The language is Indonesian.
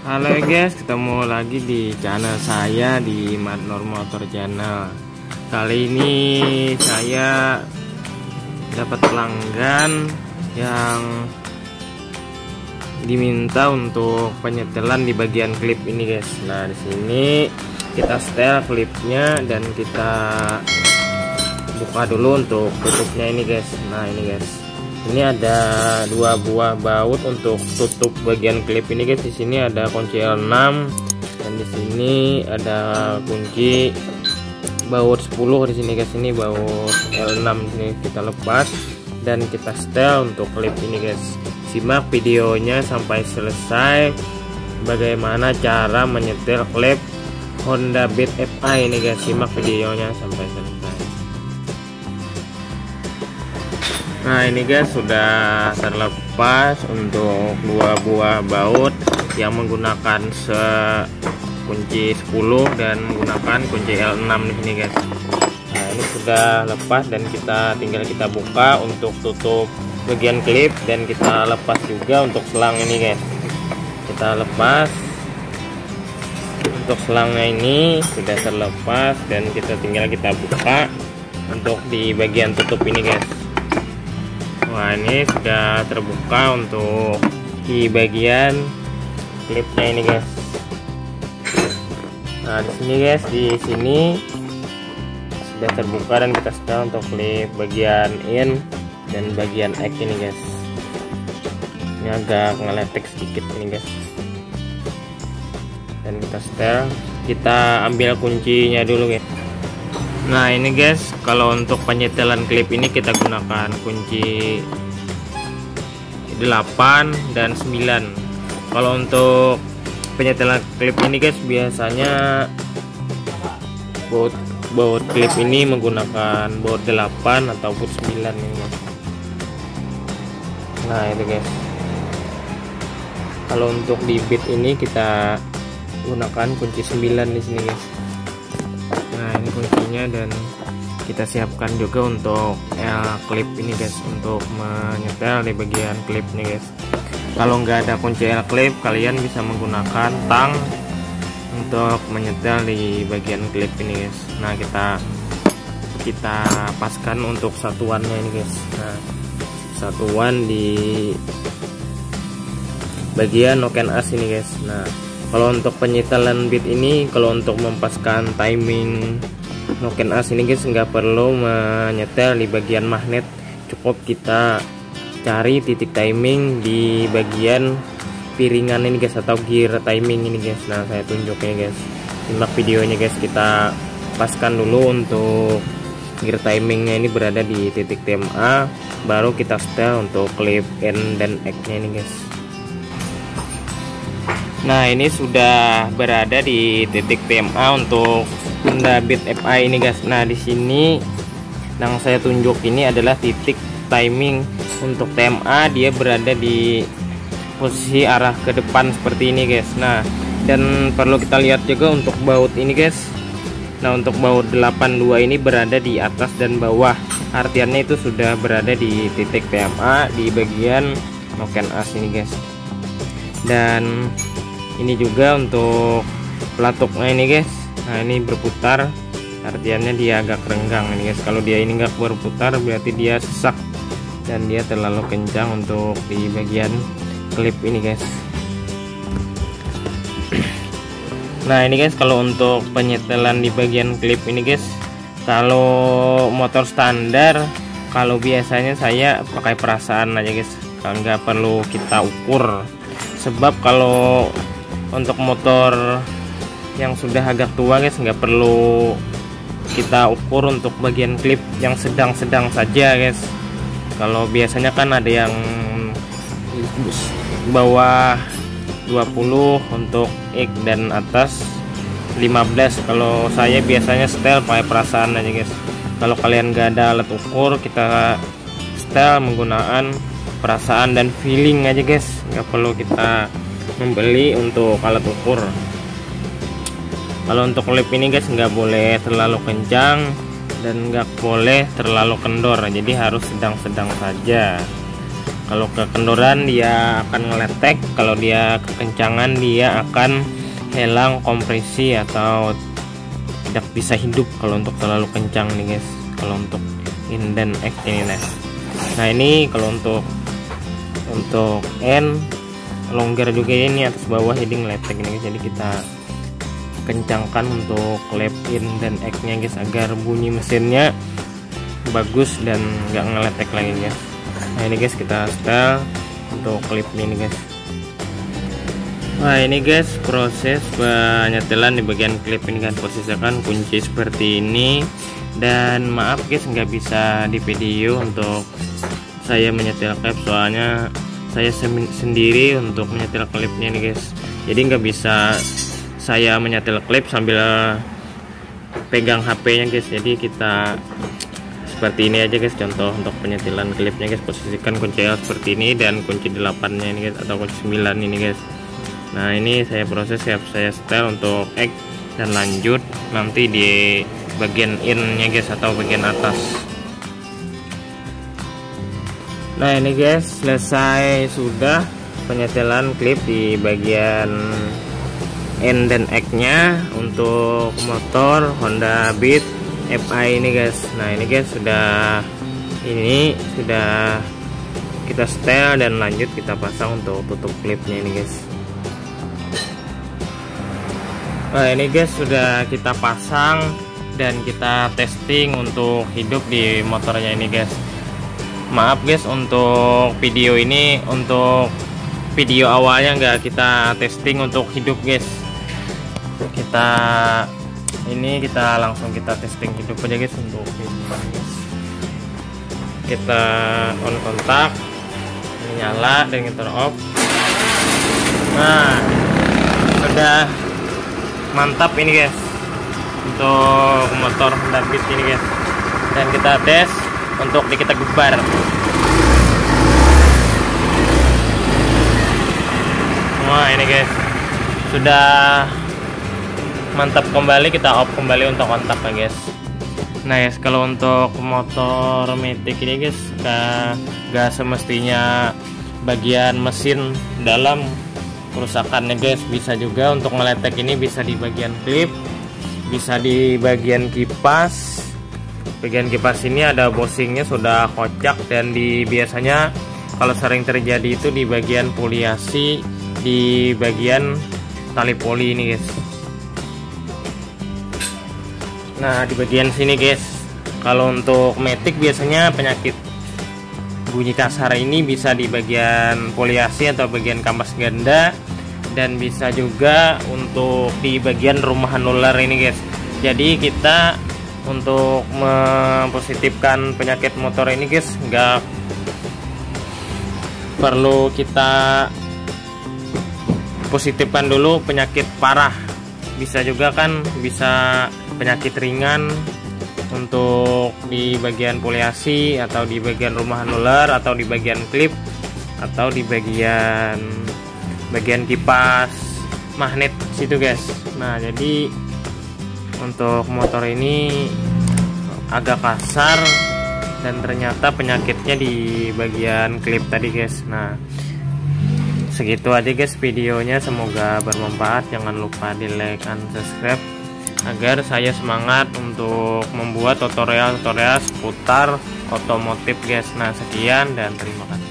Halo guys, ketemu lagi di channel saya di Madnur Motor Channel. Kali ini saya dapat pelanggan yang diminta untuk penyetelan di bagian klip ini guys. Nah, di sini kita setel klipnya dan kita buka dulu untuk tutupnya ini guys. Nah, ini guys. Ini ada dua buah baut untuk tutup bagian klip ini guys. Di sini ada kunci L6 dan di sini ada kunci baut 10 di sini guys. Ini baut L6 di sini kita lepas dan kita setel untuk klip ini guys. Simak videonya sampai selesai bagaimana cara menyetel klip Honda Beat FI ini guys. Simak videonya sampai selesai. Nah, ini guys sudah terlepas untuk dua buah baut yang menggunakan kunci 10 dan menggunakan kunci L6 di sini guys. Nah, ini sudah lepas dan tinggal kita buka untuk tutup bagian klip dan kita lepas juga untuk selang ini guys. Kita lepas untuk selangnya, ini sudah terlepas dan tinggal kita buka untuk di bagian tutup ini guys. Wah, ini sudah terbuka untuk di bagian klipnya ini guys. Nah, di sini guys, di sini sudah terbuka dan kita setel untuk klip bagian in dan bagian X ini guys. Ini agak ngeletek sedikit ini guys. Dan kita setel, kita ambil kuncinya dulu guys. Nah, ini guys, kalau untuk penyetelan klip ini kita gunakan kunci 8 dan 9. Kalau untuk penyetelan klip ini guys, biasanya baut klip ini menggunakan baut 8 atau baut 9 ini guys. Nah, itu guys. Kalau untuk di beat ini kita gunakan kunci 9 di sini guys. Nah, ini kuncinya dan kita siapkan juga untuk L-clip ini guys, untuk menyetel di bagian klip nih guys. Kalau nggak ada kunci L-clip, kalian bisa menggunakan tang untuk menyetel di bagian klip ini guys. Nah, kita paskan untuk satuannya ini guys. Nah, satuan di bagian noken as ini guys. Nah, kalau untuk penyetelan beat ini, kalau untuk mempaskan timing noken as ini guys, nggak perlu menyetel di bagian magnet, cukup kita cari titik timing di bagian piringan ini guys, atau gear timing ini guys. Nah, saya tunjukin guys, simak videonya guys. Kita paskan dulu untuk gear timingnya ini berada di titik TMA, baru kita setel untuk klip N dan X nya ini guys. Nah, ini sudah berada di titik TMA untuk Honda Beat FI ini guys. Nah, di sini yang saya tunjuk ini adalah titik timing untuk TMA, dia berada di posisi arah ke depan seperti ini guys. Nah, dan perlu kita lihat juga untuk baut ini guys. Nah, untuk baut 82 ini berada di atas dan bawah, artiannya itu sudah berada di titik TMA di bagian noken as ini guys. Dan ini juga untuk pelatuknya ini guys. Nah, ini berputar, artiannya dia agak renggang ini guys. Kalau dia ini nggak berputar berarti dia sesak dan dia terlalu kencang untuk di bagian klip ini guys. Nah, ini guys, kalau untuk penyetelan di bagian klip ini guys, kalau motor standar, kalau biasanya saya pakai perasaan aja guys, kalau nggak perlu kita ukur. Sebab kalau untuk motor yang sudah agak tua guys, nggak perlu kita ukur untuk bagian klip yang sedang-sedang saja guys. Kalau biasanya kan ada yang bawah 20 untuk X dan atas 15. Kalau saya biasanya setel pakai perasaan aja guys. Kalau kalian nggak ada alat ukur, kita setel menggunakan perasaan dan feeling aja guys, nggak perlu kita membeli untuk alat ukur. Kalau untuk klip ini guys, nggak boleh terlalu kencang dan nggak boleh terlalu kendor, jadi harus sedang-sedang saja. Kalau kekendoran dia akan ngeletek, kalau dia kekencangan dia akan hilang kompresi atau tidak bisa hidup kalau untuk terlalu kencang nih guys. Kalau untuk in dan X ini nah ini kalau untuk N longgar juga ini atas bawah jadi ngeletek ini guys. Jadi kita kencangkan untuk klep in dan X nya guys agar bunyi mesinnya bagus dan nggak ngeletek lagi guys. Nah ini guys kita setel untuk klipnya ini guys. Nah ini guys proses penyetelan di bagian klip ini kan, posisikan kunci seperti ini. Dan maaf guys nggak bisa di video untuk saya menyetel klip, soalnya saya sendiri untuk menyetel klipnya nih guys. Jadi nggak bisa saya menyetel klip sambil pegang HP-nya guys. Jadi kita seperti ini aja guys contoh untuk penyetelan klipnya guys. Posisikan kunci L seperti ini dan kunci 8 nya ini guys, atau kunci 9 ini guys. Nah ini saya proses, saya setel untuk X dan lanjut nanti di bagian in nya guys atau bagian atas. Nah ini guys selesai sudah penyetelan klip di bagian N dan X nya untuk motor Honda Beat FI ini guys. Nah ini guys sudah kita setel dan lanjut kita pasang untuk tutup klipnya ini guys. Nah ini guys sudah kita pasang dan kita testing untuk hidup di motornya ini guys. Maaf guys untuk video ini, untuk video awalnya nggak kita testing untuk hidup guys. Kita langsung kita testing hidup aja guys untuk ini guys. Kita on kontak, ini nyala dan kita off. Nah sudah mantap ini guys untuk motor Honda Beat ini guys. Dan kita tes untuk kita gebar. Wah ini guys sudah mantap kembali, kita off kembali untuk kontak ya guys. Nah guys kalau untuk motor Matic ini guys gak semestinya bagian mesin dalam kerusakannya guys, bisa juga untuk ngeletek ini bisa di bagian klip, bisa di bagian kipas. Bagian kipas ini ada bosingnya sudah kocak, dan biasanya kalau sering terjadi itu di bagian poliasi, di bagian tali poli ini guys. Nah di bagian sini guys, kalau untuk Matic biasanya penyakit bunyi kasar ini bisa di bagian poliasi atau bagian kampas ganda, dan bisa juga untuk di bagian rumahan ular ini guys. Jadi kita untuk mempositifkan penyakit motor ini guys nggak perlu kita positifkan dulu penyakit parah, bisa juga kan, bisa penyakit ringan untuk di bagian poliasi atau di bagian rumahan ular atau di bagian klip atau di bagian kipas magnet situ guys. Nah jadi untuk motor ini agak kasar dan ternyata penyakitnya di bagian klip tadi guys. Nah segitu aja guys videonya, semoga bermanfaat. Jangan lupa di like dan subscribe agar saya semangat untuk membuat tutorial seputar otomotif guys. Nah sekian dan terima kasih.